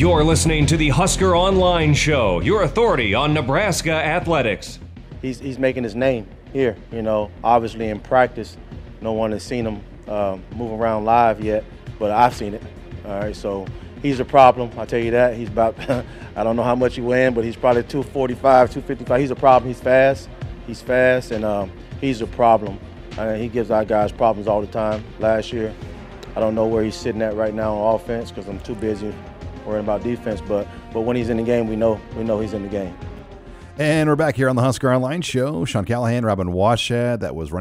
You're listening to the Husker Online Show, your authority on Nebraska athletics. He's making his name here, obviously in practice. No one has seen him move around live yet, but I've seen it. All right, so he's a problem, I'll tell you that. He's about, I don't know how much he weighs, but he's probably 245, 255. He's a problem. He's fast, and he's a problem. He gives our guys problems all the time. Last year, I don't know where he's sitting at right now on offense because I'm too busy worrying about defense, but when he's in the game, we know he's in the game. And we're back here on the Husker Online Show. Sean Callahan, Robin Washad, that was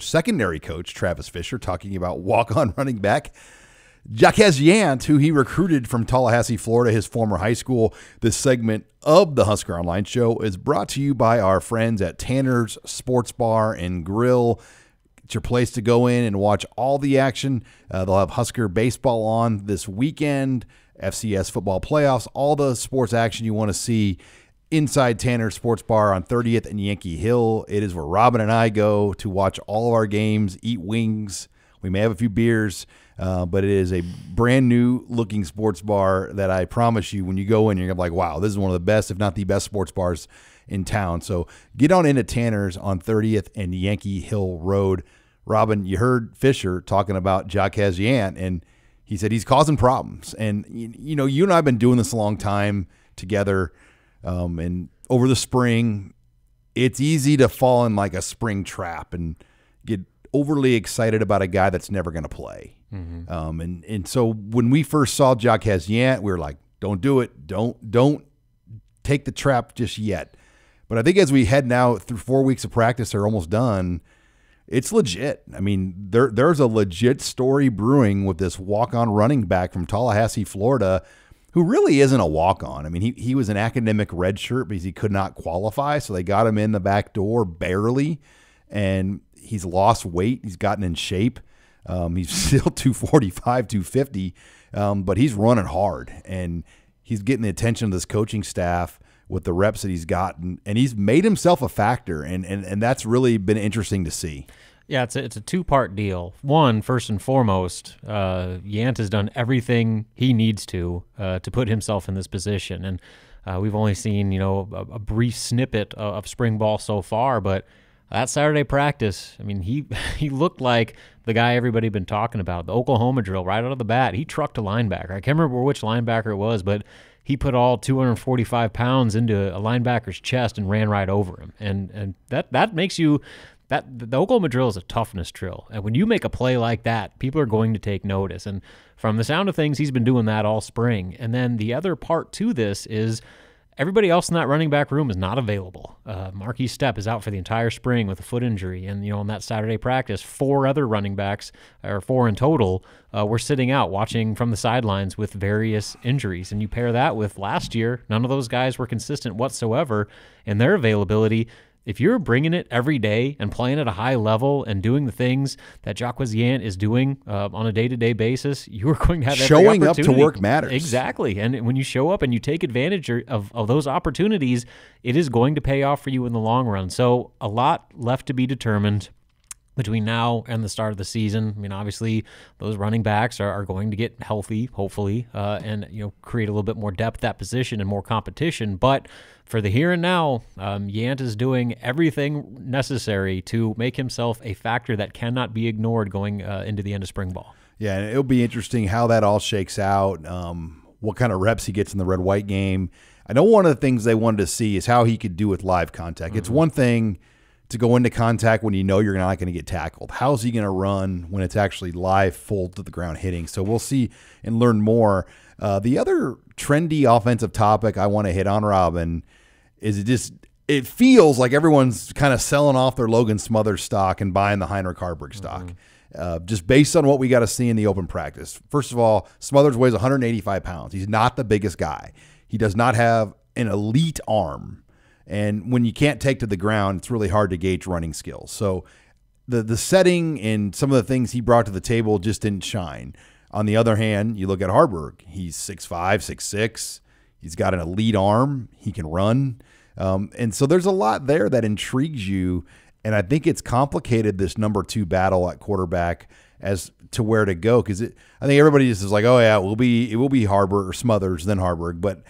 secondary coach Travis Fisher talking about walk-on running back Jaquez Yant, who he recruited from Tallahassee, Florida, his former high school. This segment of the Husker Online Show is brought to you by our friends at Tanner's Sports Bar and Grill. It's your place to go in and watch all the action. They'll have Husker baseball on this weekend, FCS football playoffs, all the sports action you want to see inside Tanner's Sports Bar on 30th and Yankee Hill. It is where Robin and I go to watch all of our games, eat wings. We may have a few beers, but it is a brand new looking sports bar that I promise you when you go in, you're going to be like, wow, this is one of the best, if not the best sports bars in town. So get on into Tanner's on 30th and Yankee Hill Road. Robin, you heard Fisher talking about Jaquez Yant, and he said he's causing problems. And, you and I have been doing this a long time together, and over the spring, it's easy to fall in like a spring trap and get overly excited about a guy that's never going to play. Mm-hmm. And so when we first saw Jaquez Yant, we were like, don't do it. Don't take the trap just yet. But I think as we head now through 4 weeks of practice, they're almost done. It's legit. I mean, there's a legit story brewing with this walk-on running back from Tallahassee, Florida, who really isn't a walk-on. I mean, he was an academic redshirt because he could not qualify, so they got him in the back door barely, and he's lost weight. He's gotten in shape. He's still 245, 250, but he's running hard, and he's getting the attention of this coaching staff with the reps that he's gotten, and he's made himself a factor, and that's really been interesting to see. Yeah, it's a two-part deal. One, first and foremost, Yant has done everything he needs to put himself in this position, and we've only seen a brief snippet of spring ball so far, but that Saturday practice, I mean, he looked like the guy everybody been talking about, the Oklahoma drill right out of the bat. He trucked a linebacker. I can't remember which linebacker it was, but he put all 245 pounds into a linebacker's chest and ran right over him. And that makes you – the Oklahoma drill is a toughness drill. And when you make a play like that, people are going to take notice. And from the sound of things, he's been doing that all spring. And then the other part to this is – everybody else in that running back room is not available. Marquis Stepp is out for the entire spring with a foot injury. And, on that Saturday practice, 4 other running backs, or 4 in total, were sitting out watching from the sidelines with various injuries. And you pair that with last year, none of those guys were consistent whatsoever in their availability. If you're bringing it every day and playing at a high level and doing the things that Jaquez Yant is doing on a day-to-day basis, you are going to have every showing up opportunity. to work matters. Exactly. And when you show up and you take advantage of those opportunities, it is going to pay off for you in the long run. So a lot left to be determined between now and the start of the season. I mean, obviously, those running backs are going to get healthy, hopefully, and create a little bit more depth at position and more competition. But for the here and now, Yant is doing everything necessary to make himself a factor that cannot be ignored going into the end of spring ball. Yeah, and it'll be interesting how that all shakes out, what kind of reps he gets in the red-white game. I know one of the things they wanted to see is how he could do with live contact. Mm-hmm. It's one thing to go into contact when you know you're not going to get tackled. How's he going to run when it's actually live, full to the ground hitting? So we'll see and learn more. The other trendy offensive topic I want to hit on, Robin, is it feels like everyone's kind of selling off their Logan Smothers stock and buying the Heinrich Haarberg stock, just based on what we got to see in the open practice. First of all, Smothers weighs 185 pounds. He's not the biggest guy. He does not have an elite arm. And when you can't take to the ground, it's really hard to gauge running skills. So the setting and some of the things he brought to the table just didn't shine. On the other hand, you look at Haarberg. He's 6'5", 6'6". He's got an elite arm. He can run. And so there's a lot there that intrigues you. And I think it's complicated, this number 2 battle at quarterback. as to where to go. Because I think everybody just is like, oh yeah, it will be Haarberg or Smothers, then Haarberg. But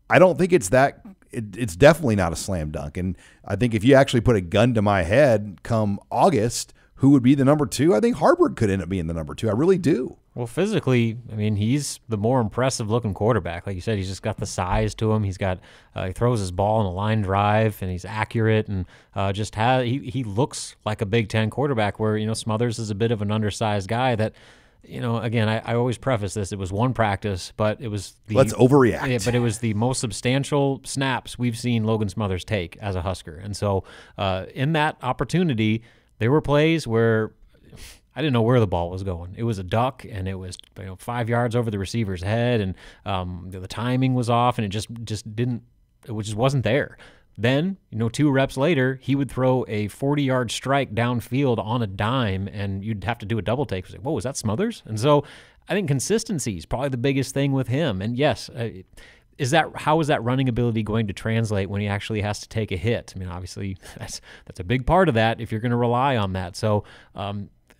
I don't think it's that. It's definitely not a slam dunk. And I think if you actually put a gun to my head come August, who would be the number 2? I think Haarberg could end up being the number 2. I really do. Well, physically, I mean, he's the more impressive-looking quarterback. Like you said, he's just got the size to him. He's got he throws his ball in a line drive, and he's accurate, and he looks like a Big Ten quarterback. Where Smothers is a bit of an undersized guy that. Again, I always preface this. It was one practice, but it was let's overreact. Yeah, but it was the most substantial snaps we've seen Logan Smothers take as a Husker. And so in that opportunity, there were plays where I didn't know where the ball was going. It was a duck, and it was 5 yards over the receiver's head, and the timing was off, and it just wasn't there. Then, 2 reps later, he would throw a 40-yard strike downfield on a dime, and you'd have to do a double take. It was like, whoa, was that Smothers? And so I think consistency is probably the biggest thing with him. And yes, how is that running ability going to translate when he actually has to take a hit? I mean, obviously, that's a big part of that if you're going to rely on that. So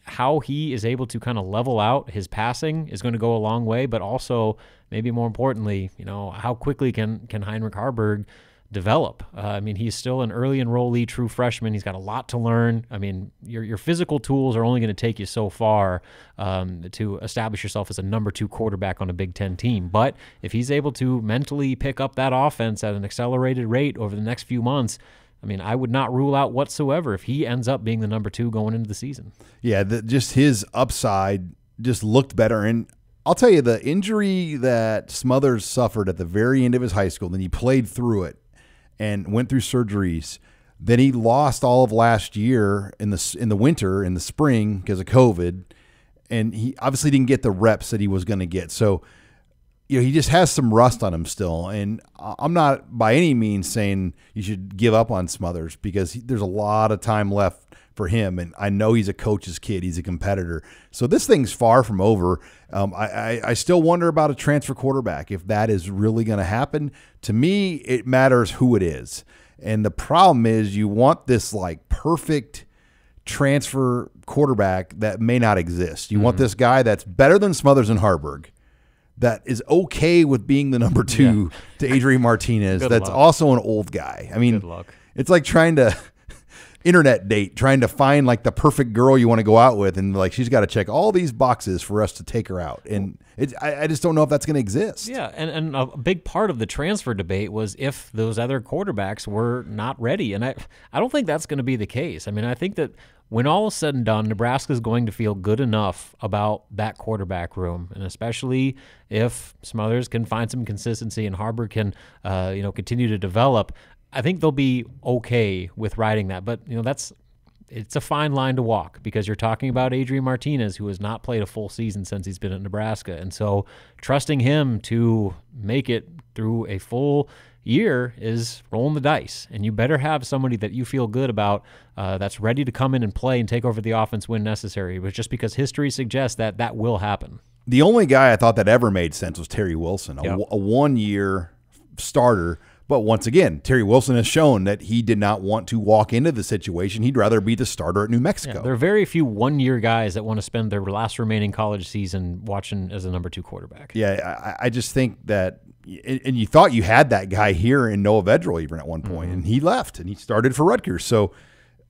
how he is able to kind of level out his passing is going to go a long way, but also, maybe more importantly, how quickly can Heinrich Haarberg develop. I mean, he's still an early enrollee, true freshman. He's got a lot to learn. I mean, your physical tools are only going to take you so far to establish yourself as a number 2 quarterback on a Big Ten team. But if he's able to mentally pick up that offense at an accelerated rate over the next few months, I mean, I would not rule out whatsoever if he ends up being the number 2 going into the season. Yeah, just his upside just looked better. And I'll tell you, the injury that Smothers suffered at the very end of his high school, then he played through it and went through surgeries. Then he lost all of last year in the winter, in the spring, because of COVID, and he obviously didn't get the reps that he was going to get. So, he just has some rust on him still. And I'm not by any means saying you should give up on Smothers, because there's a lot of time left for him, and I know he's a coach's kid. He's a competitor. So this thing's far from over. I still wonder about a transfer quarterback, if that is really going to happen. To me, it matters who it is. And the problem is you want this perfect transfer quarterback that may not exist. You want this guy that's better than Smothers and Haarberg, that is okay with being the number 2 to Adrian Martinez. That's also an old guy. I mean, it's like trying to internet date, trying to find the perfect girl you want to go out with, and she's got to check all these boxes for us to take her out. And I just don't know if that's going to exist. Yeah, and a big part of the transfer debate was if those other quarterbacks were not ready. And I don't think that's going to be the case. I mean, I think that when all is said and done, Nebraska is going to feel good enough about that quarterback room, and especially if Smothers can find some consistency and Haarberg can continue to develop, I think they'll be okay with riding that. But it's a fine line to walk, because you're talking about Adrian Martinez, who has not played a full season since he's been at Nebraska. And so trusting him to make it through a full year is rolling the dice. And you better have somebody that you feel good about that's ready to come in and play and take over the offense when necessary. But just because history suggests that will happen. The only guy I thought that ever made sense was Terry Wilson, a 1-year starter. But once again, Terry Wilson has shown that he did not want to walk into the situation. He'd rather be the starter at New Mexico. Yeah, there are very few 1-year guys that want to spend their last remaining college season watching as a number 2 quarterback. Yeah, I just think that, and you thought you had that guy here in Noah Vedral even at one point, and he left and he started for Rutgers. So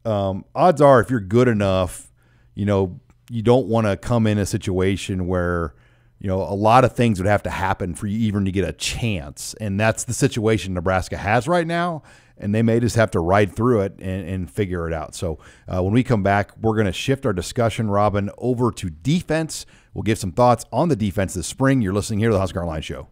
odds are, if you're good enough, you don't want to come in a situation where a lot of things would have to happen for you even to get a chance. And that's the situation Nebraska has right now. And they may just have to ride through it and figure it out. So when we come back, we're going to shift our discussion, Robin, over to defense. We'll give some thoughts on the defense this spring. You're listening here to the Husker Online Show.